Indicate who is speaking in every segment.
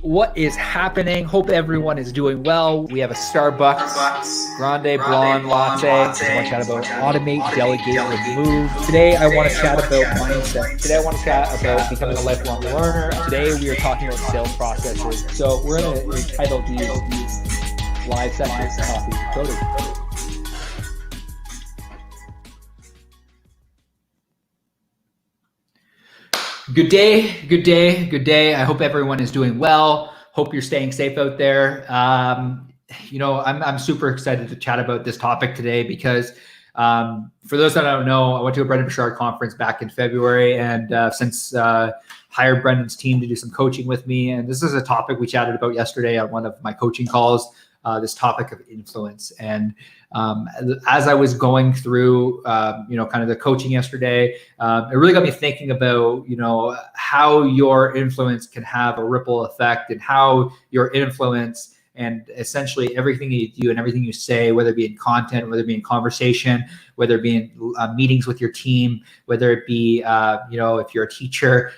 Speaker 1: What is happening? Hope everyone is doing well. We have a Starbucks Grande Blonde Latte. I want to chat about automate, delegate, remove. Today, I want to chat about mindset. Today, I want to chat about becoming a lifelong learner. Today, we are talking about sales processes. So we're going to entitle these live sessions Coffee with Cody. Good day. I hope everyone is doing well. Hope you're staying safe out there. I'm super excited to chat about this topic today because for those that don't know, I went to a Brendan Burchard conference back in February and since hired Brendan's team to do some coaching with me. And this is a topic we chatted about yesterday on one of my coaching calls, this topic of influence. And as I was going through, kind of the coaching yesterday, it really got me thinking about, how your influence can have a ripple effect and how your influence and essentially everything you do and everything you say, whether it be in content, whether it be in conversation, whether it be in meetings with your team, whether it be, if you're a teacher,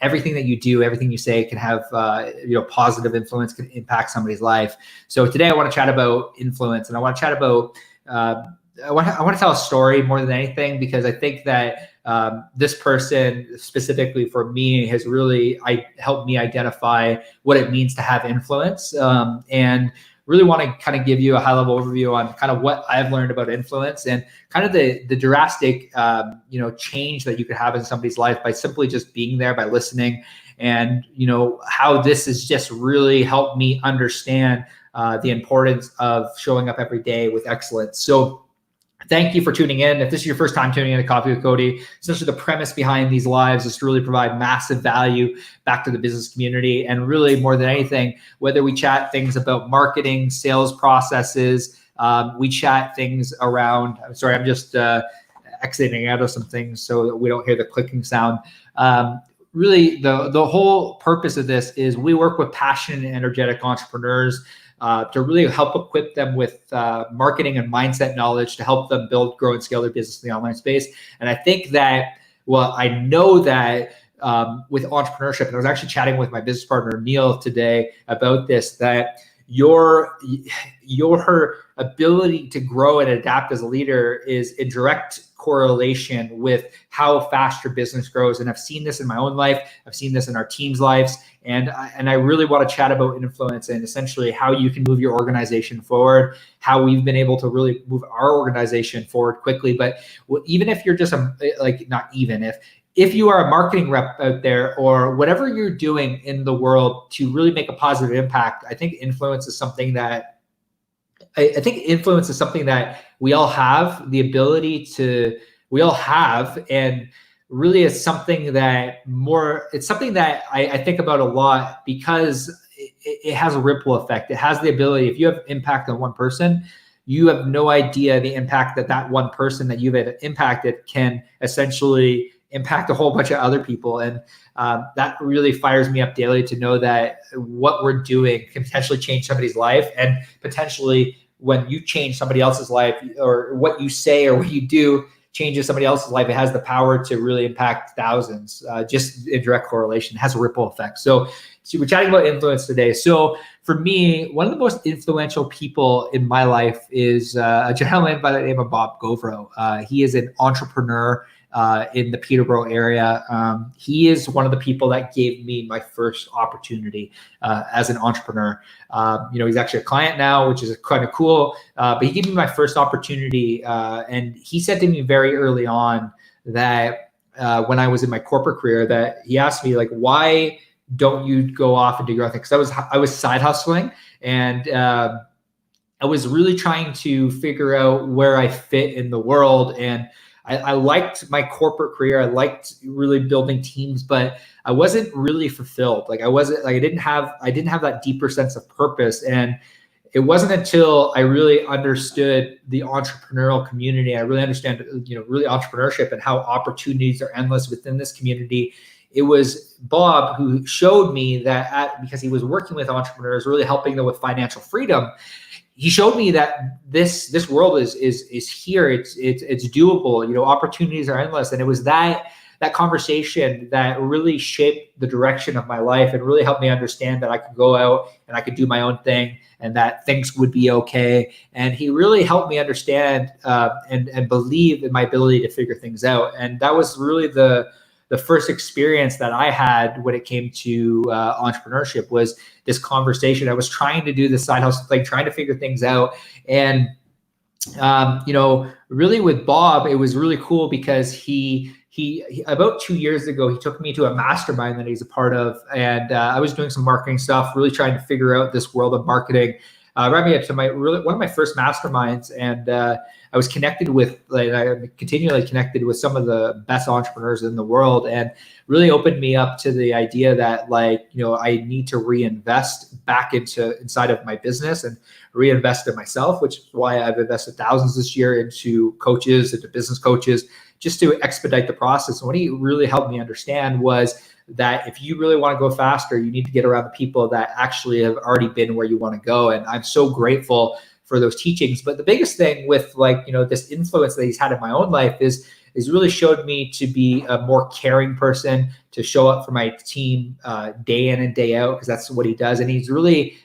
Speaker 1: everything that you do, everything you say can have, positive influence, can impact somebody's life. So today I want to chat about influence, and I want to chat about, I want to tell a story more than anything, because I think that this person specifically for me has really helped me identify what it means to have influence, and really want to kind of give you a high level overview on kind of what I've learned about influence and kind of the drastic, change that you could have in somebody's life by simply just being there, by listening, and, how this has just really helped me understand the importance of showing up every day with excellence. So thank you for tuning in. If this is your first time tuning in to Coffee with Cody, essentially the premise behind these lives is to really provide massive value back to the business community. And really more than anything, whether we chat things about marketing, sales processes, we chat things around, I'm just exiting out of some things so that we don't hear the clicking sound. Really the whole purpose of this is we work with passionate and energetic entrepreneurs to really help equip them with marketing and mindset knowledge to help them build, grow, and scale their business in the online space. And I think that, I know that with entrepreneurship, and I was actually chatting with my business partner, Neil, today about this, that your ability to grow and adapt as a leader is in direct correlation with how fast your business grows. And I've seen this in my own life. I've seen this in our team's lives. And I really want to chat about influence and essentially how you can move your organization forward, how we've been able to really move our organization forward quickly. But even if you're just if you are a marketing rep out there or whatever you're doing in the world to really make a positive impact, I think influence is something that we all have the ability to, and really is something that I think about a lot because it has a ripple effect. It has the ability, if you have impact on one person, you have no idea the impact that one person that you've impacted can essentially impact a whole bunch of other people. And that really fires me up daily to know that what we're doing can potentially change somebody's life, and potentially when you change somebody else's life, or what you say or what you do changes somebody else's life, it has the power to really impact thousands, just in direct correlation. It has a ripple effect. So we're chatting about influence today. So for me, one of the most influential people in my life is a gentleman by the name of Bob Govro. He is an entrepreneur in the Peterborough area. He is one of the people that gave me my first opportunity as an entrepreneur. He's actually a client now, which is kind of cool, but he gave me my first opportunity. And he said to me very early on that when I was in my corporate career, that he asked me, like, why don't you go off and do your own thing? Because I was side hustling, and I was really trying to figure out where I fit in the world. And I liked my corporate career. I liked really building teams, but I wasn't really fulfilled. I didn't have that deeper sense of purpose. And it wasn't until I really understood the entrepreneurial community, I really understand, really entrepreneurship and how opportunities are endless within this community. It was Bob who showed me that because he was working with entrepreneurs, really helping them with financial freedom. He showed me that this world is here. It's doable. Opportunities are endless. And it was that that conversation that really shaped the direction of my life and really helped me understand that I could go out and I could do my own thing and that things would be okay. And he really helped me understand and believe in my ability to figure things out. And that was really the first experience that I had when it came to entrepreneurship, was this conversation. I was trying to do the side hustle thing, trying to figure things out. And really with Bob, it was really cool because he about 2 years ago, he took me to a mastermind that he's a part of. And I was doing some marketing stuff, really trying to figure out this world of marketing. Brought me up to one of my first masterminds. And I was connected with, I'm continually connected with some of the best entrepreneurs in the world, and really opened me up to the idea that I need to reinvest back inside of my business and reinvest in myself, which is why I've invested thousands this year into coaches, into business coaches, just to expedite the process. And what he really helped me understand was that if you really want to go faster, you need to get around the people that actually have already been where you want to go. And I'm so grateful for those teachings. But the biggest thing with this influence that he's had in my own life is really showed me to be a more caring person, to show up for my team day in and day out, because that's what he does. And he's really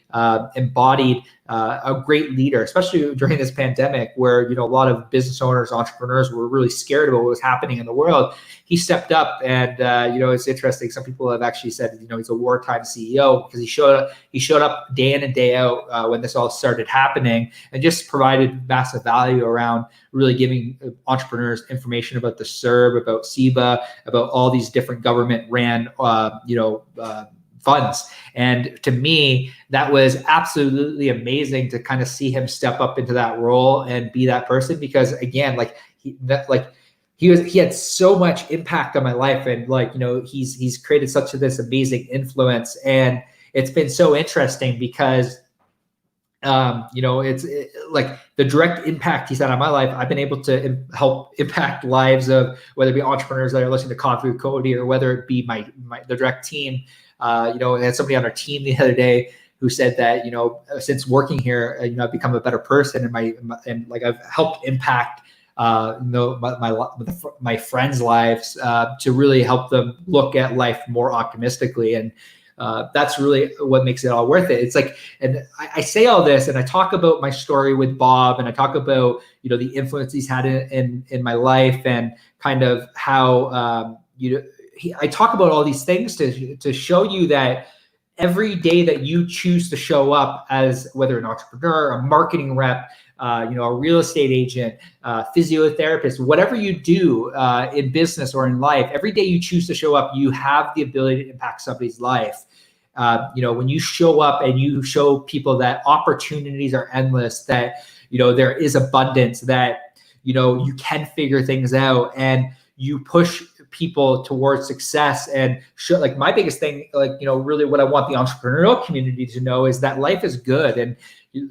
Speaker 1: embodied a great leader, especially during this pandemic where, a lot of business owners, entrepreneurs were really scared about what was happening in the world. He stepped up, and it's interesting. Some people have actually said, he's a wartime CEO, because he showed up day in and day out when this all started happening, and just provided massive value around really giving entrepreneurs information about the CERB, about SEBA, about all these different government ran funds. And to me, that was absolutely amazing to kind of see him step up into that role and be that person, because again, he had so much impact on my life, and he's created such this amazing influence. And it's been so interesting because the direct impact he's had on my life, I've been able to help impact lives of, whether it be entrepreneurs that are listening to Coffee with Cody, or whether it be the direct team. I had somebody on our team the other day who said that, since working here, I've become a better person, and I've helped impact my friends' lives to really help them look at life more optimistically. And that's really what makes it all worth it. It's and I say all this, and I talk about my story with Bob, and I talk about, the influence he's had in my life, and kind of how, I talk about all these things to show you that every day that you choose to show up as, whether an entrepreneur, a marketing rep, a real estate agent, physiotherapist, whatever you do in business or in life, every day you choose to show up, you have the ability to impact somebody's life. When you show up and you show people that opportunities are endless, that, there is abundance, that, you can figure things out, and you push people towards success. And my biggest thing, really what I want the entrepreneurial community to know is that life is good. And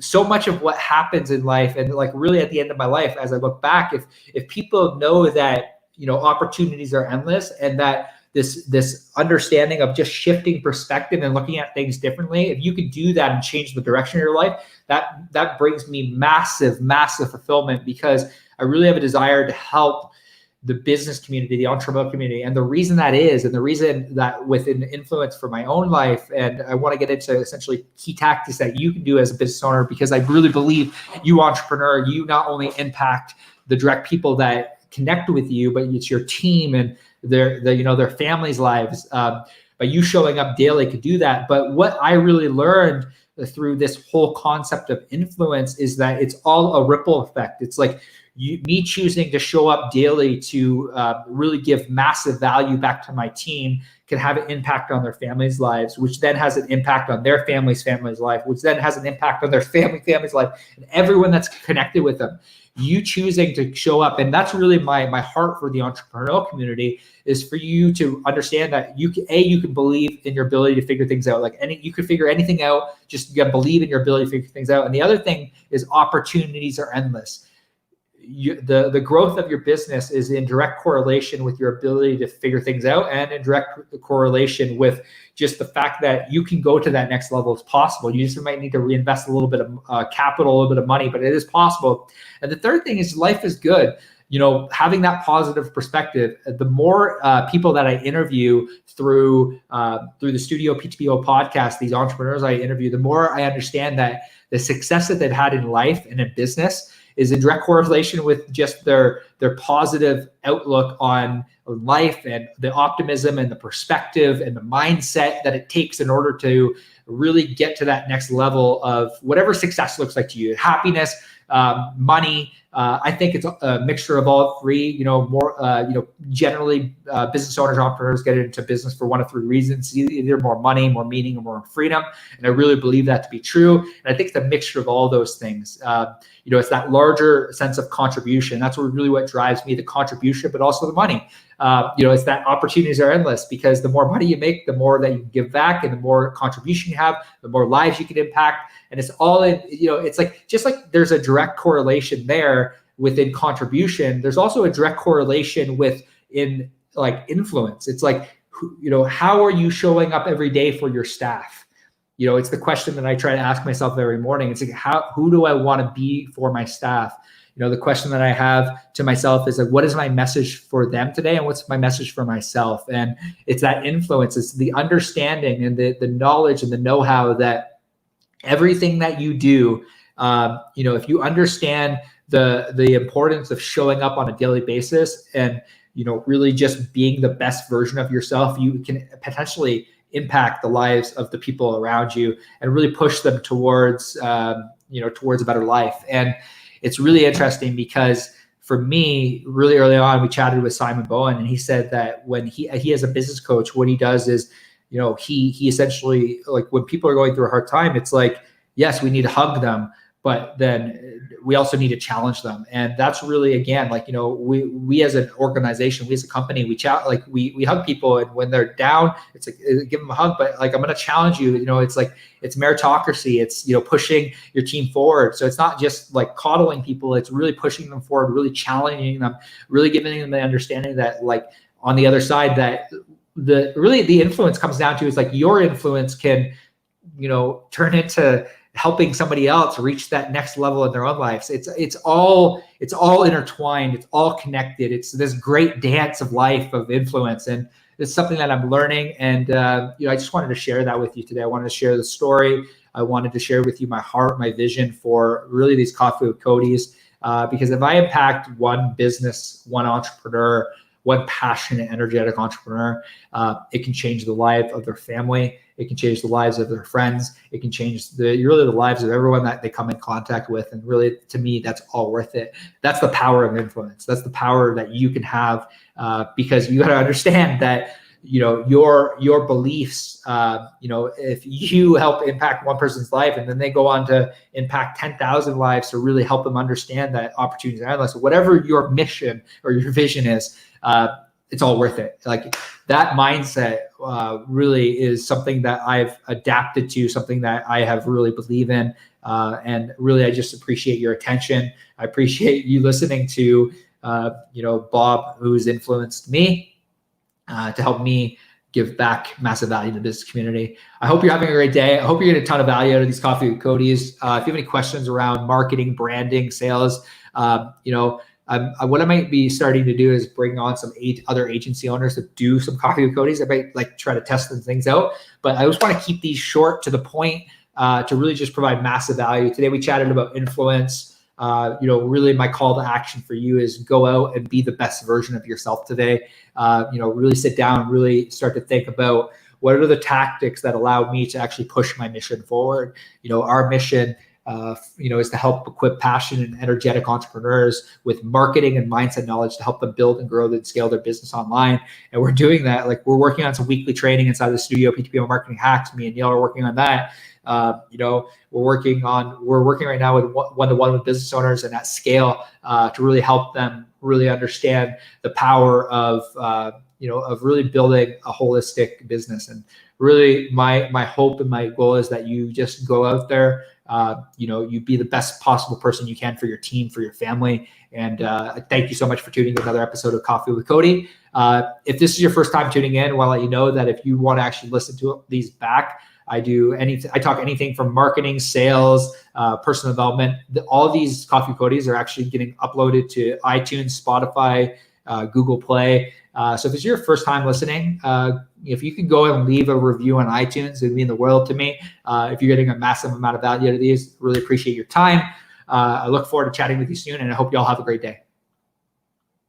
Speaker 1: so much of what happens in life, and really at the end of my life, as I look back, if people know that, opportunities are endless, and that this understanding of just shifting perspective and looking at things differently, if you could do that and change the direction of your life, that brings me massive fulfillment, because I really have a desire to help the business community, the entrepreneurial community. And the reason that is, and the reason that within influence for my own life, and I want to get into essentially key tactics that you can do as a business owner, because I really believe you entrepreneur, you not only impact the direct people that connect with you, but it's your team and their families' lives. By you showing up daily could do that. But what I really learned through this whole concept of influence is that it's all a ripple effect. It's me choosing to show up daily to really give massive value back to my team can have an impact on their families' lives, which then has an impact on their family's life, which then has an impact on their family's life, and everyone that's connected with them. You choosing to show up, and that's really my heart for the entrepreneurial community, is for you to understand that you can believe in your ability to figure things out. You could figure anything out, just you gotta believe in your ability to figure things out. And the other thing is, opportunities are endless. The growth of your business is in direct correlation with your ability to figure things out, and in direct correlation with just the fact that you can go to that next level as possible. You just might need to reinvest a little bit of capital, a little bit of money, but it is possible. And the third thing is, life is good. having that positive perspective, the more people that I interview through the Studio PTPO podcast, these entrepreneurs I interview, the more I understand that the success that they've had in life and in business is in direct correlation with just their positive outlook on life and the optimism and the perspective and the mindset that it takes in order to really get to that next level of whatever success looks like to you. Happiness, money. I think it's a mixture of all three. Generally business owners, entrepreneurs get into business for one of three reasons: either more money, more meaning, or more freedom. And I really believe that to be true. And I think it's a mixture of all those things. It's that larger sense of contribution. That's really what drives me, the contribution, but also the money. It's that opportunities are endless, because the more money you make, the more that you can give back, and the more contribution you have, the more lives you can impact. And it's all in, it's like, just like there's a direct correlation there within contribution, there's also a direct correlation within like influence. It's like, how are you showing up every day for your staff? It's the question that I try to ask myself every morning. It's like, who do I want to be for my staff? The question that I have to myself is like, what is my message for them today? And what's my message for myself? And it's that influence. It's the understanding and the knowledge and the know-how that everything that you do, if you understand the importance of showing up on a daily basis and, really just being the best version of yourself, you can potentially impact the lives of the people around you and really push them towards a better life. And it's really interesting because for me, really early on, we chatted with Simon Bowen, and he said that when he has a business coach, what he does is, he essentially, like, when people are going through a hard time, it's like, yes, we need to hug them, but then we also need to challenge them. And that's really, again, like, we as an organization, we as a company, we hug people, and when they're down, it's like, give them a hug, but like, I'm going to challenge you. It's like, it's meritocracy. It's, pushing your team forward. So it's not just like coddling people. It's really pushing them forward, really challenging them, really giving them the understanding that, like, on the other side, that the influence comes down to is like, your influence can, turn into helping somebody else reach that next level in their own lives. It's all intertwined. It's all connected. It's this great dance of life, of influence. And it's something that I'm learning. And, I just wanted to share that with you today. I wanted to share the story. I wanted to share with you my heart, my vision for really these Coffee with Codys. Because if I impact one business, one entrepreneur, one passionate, energetic entrepreneur, it can change the life of their family. It can change the lives of their friends. It can change the lives of everyone that they come in contact with. And really, to me, that's all worth it. That's the power of influence. That's the power that you can have, because you got to understand that, your beliefs, if you help impact one person's life and then they go on to impact 10,000 lives to really help them understand that opportunities are endless, whatever your mission or your vision is, it's all worth it. Like, that mindset really is something that I've adapted to, something that I have really believe in. And really, I just appreciate your attention. I appreciate you listening to, Bob, who's influenced me to help me give back massive value to the business community. I hope you're having a great day. I hope you're getting a ton of value out of these Coffee with Codys. If you have any questions around marketing, branding, sales, what I might be starting to do is bring on some other agency owners to do some Coffee with Codys. I might try to test some things out, but I just want to keep these short, to the point, to really just provide massive value. Today we chatted about influence. Really my call to action for you is go out and be the best version of yourself today. Really sit down and really start to think about what are the tactics that allow me to actually push my mission forward. Our mission is to help equip passionate and energetic entrepreneurs with marketing and mindset knowledge to help them build and grow and scale their business online. And we're doing that. Like, we're working on some weekly training inside the studio, PTPO Marketing Hacks. Me and Neil are working on that. We're working right now with one-to-one with business owners and at scale to really help them really understand the power of really building a holistic business. And really my hope and my goal is that you just go out there, you be the best possible person you can for your team, for your family. And thank you so much for tuning in to another episode of Coffee with Cody. If this is your first time tuning in, I want to let you know that if you want to actually listen to these back, I talk anything from marketing, sales, personal development. All these Coffee Codys are actually getting uploaded to iTunes, Spotify, Google Play. So if it's your first time listening, if you could go and leave a review on iTunes, it'd mean the world to me. If you're getting a massive amount of value out of these, really appreciate your time. I look forward to chatting with you soon, and I hope you all have a great day.